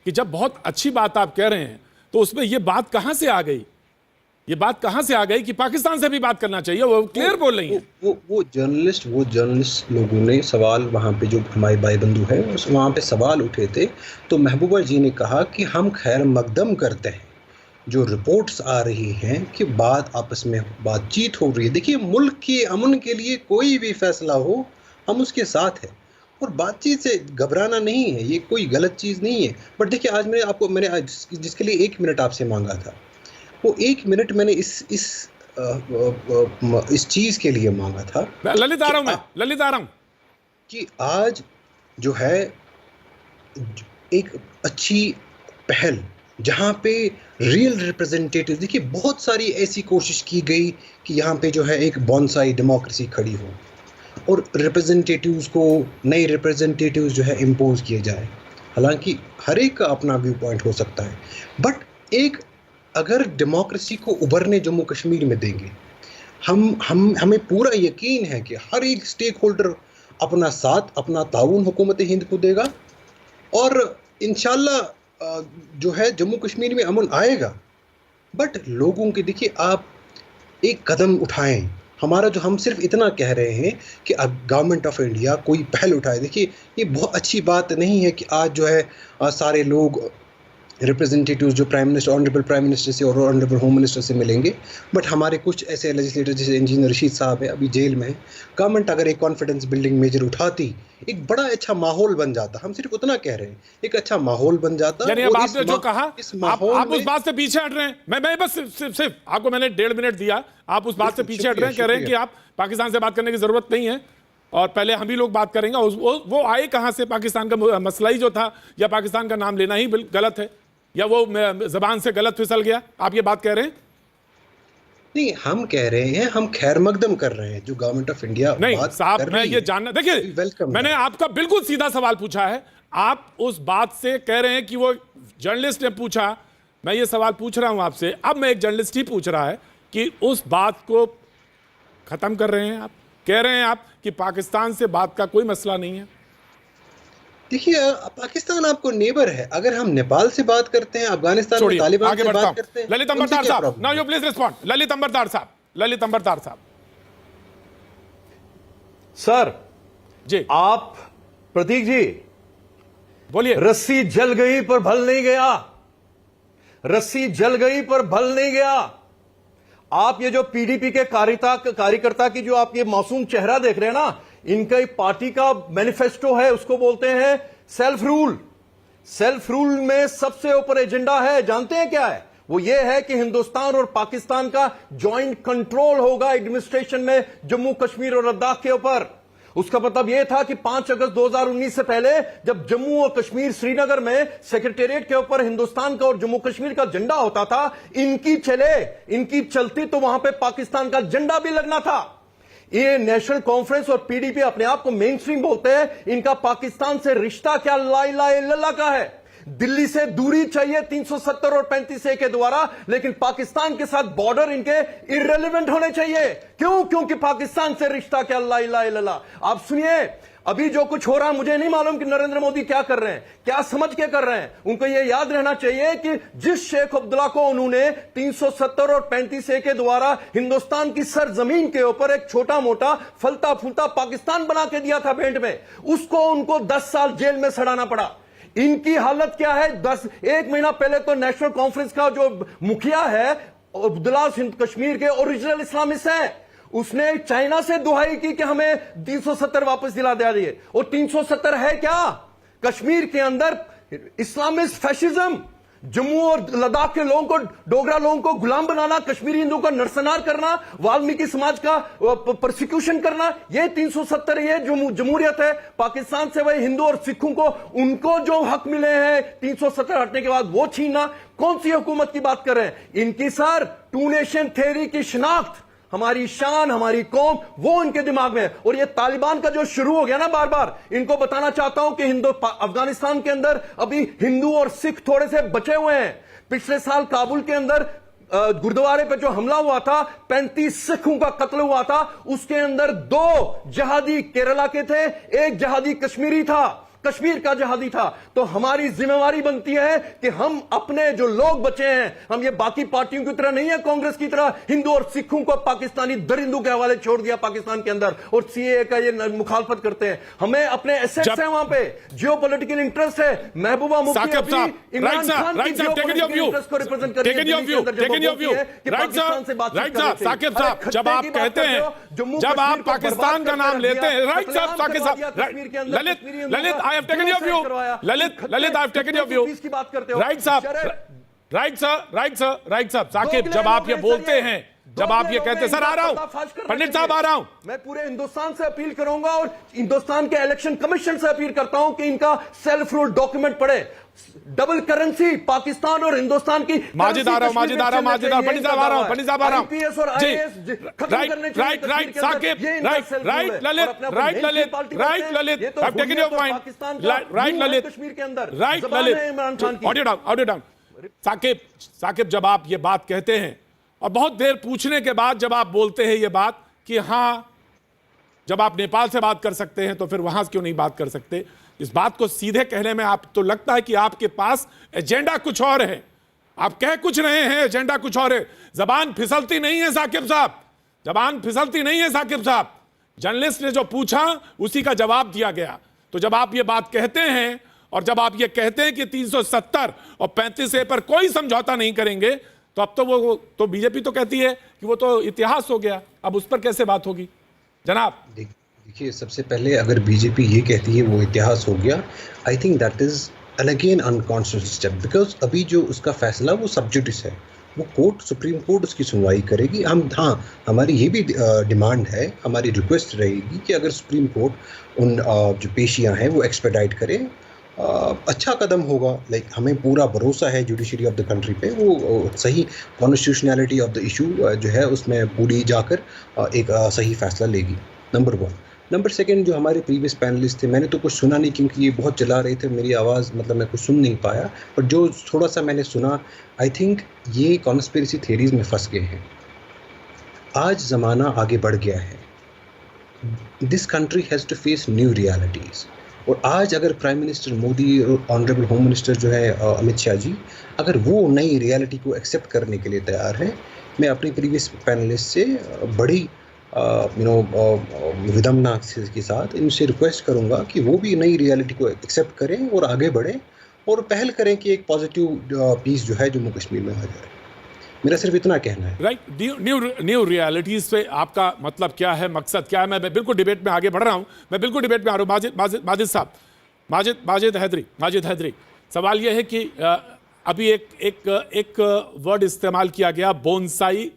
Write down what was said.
कि जब बहुत अच्छी बात आप कह रहे हैं तो उसमें ये बात कहां से आ गई, ये बात कहां से आ गई कि पाकिस्तान से भी बात करना चाहिए? वो क्लियर बोल रही हैं। वो जर्नलिस्ट लोगों ने सवाल, वहाँ पे जो हमारे भाई बंधु हैं वहाँ पे सवाल उठे थे, तो महबूबा जी ने कहा कि हम खैर मकदम करते हैं जो रिपोर्ट्स आ रही हैं कि बात आपस में बातचीत हो रही है। देखिए, मुल्क के अमन के लिए कोई भी फैसला हो हम उसके साथ हैं, और बातचीत से घबराना नहीं है, ये कोई गलत चीज़ नहीं है। बट देखिए, आज मैंने आज जिसके लिए 1 मिनट आपसे मांगा था, वो 1 मिनट मैंने इस चीज़ के लिए मांगा था। ललित आ रहा हूं मैं, ललित आ रहा हूं कि आज जो है एक अच्छी पहल जहाँ पे रियल रिप्रेजेंटेटिव, देखिए बहुत सारी ऐसी कोशिश की गई कि यहाँ पे जो है एक बॉन्साई डेमोक्रेसी खड़ी हो और रिप्रेजेंटेटिव्स को, नए रिप्रेजेंटेटिव्स जो है इम्पोज किए जाए। हालांकि हर एक का अपना व्यू पॉइंट हो सकता है, बट एक अगर डेमोक्रेसी को उभरने जम्मू कश्मीर में देंगे, हमें पूरा यकीन है कि हर एक स्टेक होल्डर अपना साथ, अपना ताउन हुकूमत हिंद को देगा, और इंशाल्लाह जो है जम्मू कश्मीर में अमन आएगा। बट लोगों के, देखिए आप एक कदम उठाएं। हमारा जो, हम सिर्फ इतना कह रहे हैं कि अब गवर्नमेंट ऑफ इंडिया कोई पहल उठाए। देखिए, ये बहुत अच्छी बात नहीं है कि आज जो है सारे लोग रिप्रेजेंटेटिव्स जो ऑनरेबल प्राइम मिनिस्टर से और ऑनरेबल होम मिनिस्टर से मिलेंगे, बट हमारे कुछ ऐसे लेजिस्लेटर जैसे इंजीनियर रशीद साहब है अभी जेल में है। गवर्नमेंट अगर एक कॉन्फिडेंस बिल्डिंग मेजर उठाती, एक बड़ा अच्छा माहौल बन जाता। हम सिर्फ उतना कह रहे हैं, एक अच्छा माहौल बन जाता। यानी अब आपने जो कहा, आप उस बात से पीछे हट रहे हैं। मैं बस सिर्फ आपको मैंने 1.5 मिनट दिया, आप उस बात से पीछे हट रहे हैं, कह रहे हैं कि आप पाकिस्तान से बात करने की जरूरत नहीं है और पहले हम ही लोग बात करेंगे। वो आए कहां से? पाकिस्तान का मसला ही जो था, या पाकिस्तान का नाम लेना ही गलत है, या वो जबान से गलत फिसल गया? आप ये बात कह रहे हैं? नहीं, हम कह रहे हैं, हम खैर मकदम कर रहे हैं जो गवर्नमेंट ऑफ इंडिया नहीं साहब, मैं ये जानना, देखिए मैंने आपका बिल्कुल सीधा सवाल पूछा है, आप उस बात से कह रहे हैं कि वो जर्नलिस्ट ने पूछा। मैं ये सवाल पूछ रहा हूं आपसे, अब मैं एक जर्नलिस्ट ही पूछ रहा है कि उस बात को खत्म कर रहे हैं आप? कह रहे हैं आप कि पाकिस्तान से बात का कोई मसला नहीं है? देखिए, पाकिस्तान आपको नेबर है। अगर हम नेपाल से बात करते हैं, अफगानिस्तान में तालिबान से बात करते हैं, ललित अंबरदार साहब, now you please respond. Lalit Ambardar साहब, ललित अंबरदार साहब। सर जी, आप, प्रतीक जी बोलिए। रस्सी जल गई पर भल नहीं गया, रस्सी जल गई पर भल नहीं गया। आप ये जो पीडीपी के कार्यकर्ता की जो आप ये मासूम चेहरा देख रहे हैं ना, इनका पार्टी का मैनिफेस्टो है, उसको बोलते हैं सेल्फ रूल। सेल्फ रूल में सबसे ऊपर एजेंडा है, जानते हैं क्या है? वो ये है कि हिंदुस्तान और पाकिस्तान का जॉइंट कंट्रोल होगा एडमिनिस्ट्रेशन में जम्मू कश्मीर और लद्दाख के ऊपर। उसका मतलब यह था कि 5 अगस्त 2019 से पहले जब जम्मू और कश्मीर श्रीनगर में सेक्रेटेरिएट के ऊपर हिंदुस्तान का और जम्मू कश्मीर का झंडा होता था, इनकी चलती तो वहां पे पाकिस्तान का झंडा भी लगना था। ये नेशनल कॉन्फ्रेंस और पीडीपी अपने आप को मेन स्ट्रीम बोलते हैं, इनका पाकिस्तान से रिश्ता क्या ला इलाहा इल्लल्लाह का है। दिल्ली से दूरी चाहिए 370 और 35A के द्वारा, लेकिन पाकिस्तान के साथ बॉर्डर इनके इररिलेवेंट होने चाहिए। क्यों? क्योंकि पाकिस्तान से रिश्ता क्या ला इलाहा इल्लल्लाह। आप सुनिए, अभी जो कुछ हो रहा है, मुझे नहीं मालूम कि नरेंद्र मोदी क्या कर रहे हैं, क्या समझ के कर रहे हैं। उनको यह याद रहना चाहिए कि जिस शेख अब्दुल्ला को उन्होंने 370 और 35A के द्वारा हिंदुस्तान की सरजमीन के ऊपर एक छोटा मोटा फलता फूलता पाकिस्तान बना के दिया था भेंट में, उसको उनको 10 साल जेल में सड़ाना पड़ा। इनकी हालत क्या है? 1 महीना पहले तो नेशनल कॉन्फ्रेंस का जो मुखिया है अब्दुल्ला हिंद कश्मीर के ओरिजिनल इस्लामिस्ट हैं, उसने चाइना से दुहाई की कि हमें 370 वापस दिला दिए। और 370 है क्या? कश्मीर के अंदर इस्लामिस्ट फैशिज्म, जम्मू और लद्दाख के लोगों को, डोगरा लोगों को गुलाम बनाना, कश्मीरी हिंदुओं का नरसंहार करना, वाल्मीकि समाज का प्रोसिक्यूशन करना, ये 370 ये जमहूरियत है। पाकिस्तान से वही हिंदू और सिखों को उनको जो हक मिले हैं 370 हटने के बाद वो छीनना, कौन सी हुकूमत की बात कर रहे हैं? इनकी सर 2 नेशन थ्योरी की शिनाख्त, हमारी शान, हमारी कौम, वो इनके दिमाग में है। और ये तालिबान का जो शुरू हो गया ना, बार बार इनको बताना चाहता हूं कि अफगानिस्तान के अंदर अभी हिंदू और सिख थोड़े से बचे हुए हैं। पिछले साल काबुल के अंदर गुरुद्वारे पे जो हमला हुआ था, 35 सिखों का कत्ल हुआ था, उसके अंदर 2 जहादी केरला के थे, 1 जहादी कश्मीरी था। कश्मीर का जिहादी था। तो हमारी जिम्मेवारी बनती है कि हम अपने जो लोग बचे हैं, हम ये बाकी पार्टियों की तरह नहीं है, कांग्रेस की तरह हिंदू और सिखों को पाकिस्तानी दरिंदों के हवाले छोड़ दिया पाकिस्तान के अंदर और सीए का ये मुखालफत करते हैं। हमें अपने एसेट्स हैं, वहां पे जियोपॉलिटिकल इंटरेस्ट है। महबूबा मुफ्ती अभी इमरान खान की जियोपॉलिटिकल इंटरेस्ट को रिप्रेजेंट करती है। साकिब साहब, जब आप कहते हैं, जब आप पाकिस्तान का नाम लेते हैं, राइट साहब, साकिब साहब, Lalit I have taken your view, Lalit I have taken your view, right साहब, राइट सर, साकिब, जब आप ये बोलते हैं, जब आप ये कहते हैं, सर आ रहा हूं, पंडित साहब आ रहा हूं, मैं पूरे हिंदुस्तान से अपील करूंगा और हिंदुस्तान के इलेक्शन कमीशन से अपील करता हूं कि इनका सेल्फ रूल डॉक्यूमेंट पढ़े। डबल करेंसी पाकिस्तान और हिंदुस्तान की। माजिद आ रहा हूं, पंडित साहब आ रहा हूं, right Saqib, right Lalit, I've taken your point, right Lalit, audio down, Saqib, जब आप ये बात कहते हैं और बहुत देर पूछने के बाद जब आप बोलते हैं ये बात कि हां, जब आप नेपाल से बात कर सकते हैं तो फिर वहां से क्यों नहीं बात कर सकते, इस बात को सीधे कहने में आप तो लगता है कि आपके पास एजेंडा कुछ और है, आप कह कुछ रहे हैं, एजेंडा कुछ और है। जबान फिसलती नहीं है साकिब साहब, जबान फिसलती नहीं है साकिब साहब। जर्नलिस्ट ने जो पूछा उसी का जवाब दिया गया। तो जब आप ये बात कहते हैं और जब आप ये कहते हैं कि 370 और 35A पर कोई समझौता नहीं करेंगे, तो अब तो वो तो बीजेपी तो कहती है कि वो तो इतिहास हो गया, अब उस पर कैसे बात होगी जनाब? देखिए, सबसे पहले अगर बीजेपी ये कहती है वो इतिहास हो गया, I think that is an again unconscious step, because अभी जो उसका फैसला वो सब जुडिस है, वो कोर्ट, सुप्रीम कोर्ट उसकी सुनवाई करेगी। हमारी ये भी डिमांड है, हमारी रिक्वेस्ट रहेगी कि अगर सुप्रीम कोर्ट उन जो पेशियां हैं वो एक्सपेडाइट करे, अच्छा कदम होगा। लाइक हमें पूरा भरोसा है जुडिशरी ऑफ द कंट्री पे, वो सही कॉन्स्टिट्यूशनैलिटी ऑफ द इशू जो है उसमें पूरी जाकर एक सही फैसला लेगी। नंबर 1। नंबर 2, जो हमारे प्रीवियस पैनलिस्ट थे, मैंने तो कुछ सुना नहीं क्योंकि ये बहुत चला रहे थे, मेरी आवाज़ मतलब मैं कुछ सुन नहीं पाया, पर जो थोड़ा सा मैंने सुना, आई थिंक ये कॉन्स्पिरेसी थ्योरीज में फंस गए हैं। आज ज़माना आगे बढ़ गया है, this country has to face new realities. और आज अगर प्राइम मिनिस्टर मोदी और ऑनरेबल होम मिनिस्टर जो है अमित शाह जी, अगर वो नई रियलिटी को एक्सेप्ट करने के लिए तैयार है, मैं अपनी प्रीवियस पैनलिस्ट से बड़ी विदम्बना के साथ इनसे रिक्वेस्ट करूंगा कि वो भी नई रियलिटी को एक्सेप्ट करें और आगे बढ़ें और पहल करें कि एक पॉजिटिव पीस जो है जम्मू कश्मीर में आ जाए। मेरा सिर्फ इतना कहना है। राइट, न्यू रियलिटीज पे आपका मतलब क्या है, मकसद क्या है? मैं बिल्कुल डिबेट में आगे बढ़ रहा हूं, मैं बिल्कुल डिबेट में आ रहा हूं। माजिद साहब, माजिद हैदरी, सवाल यह है कि अभी एक वर्ड इस्तेमाल किया गया, बोनसाई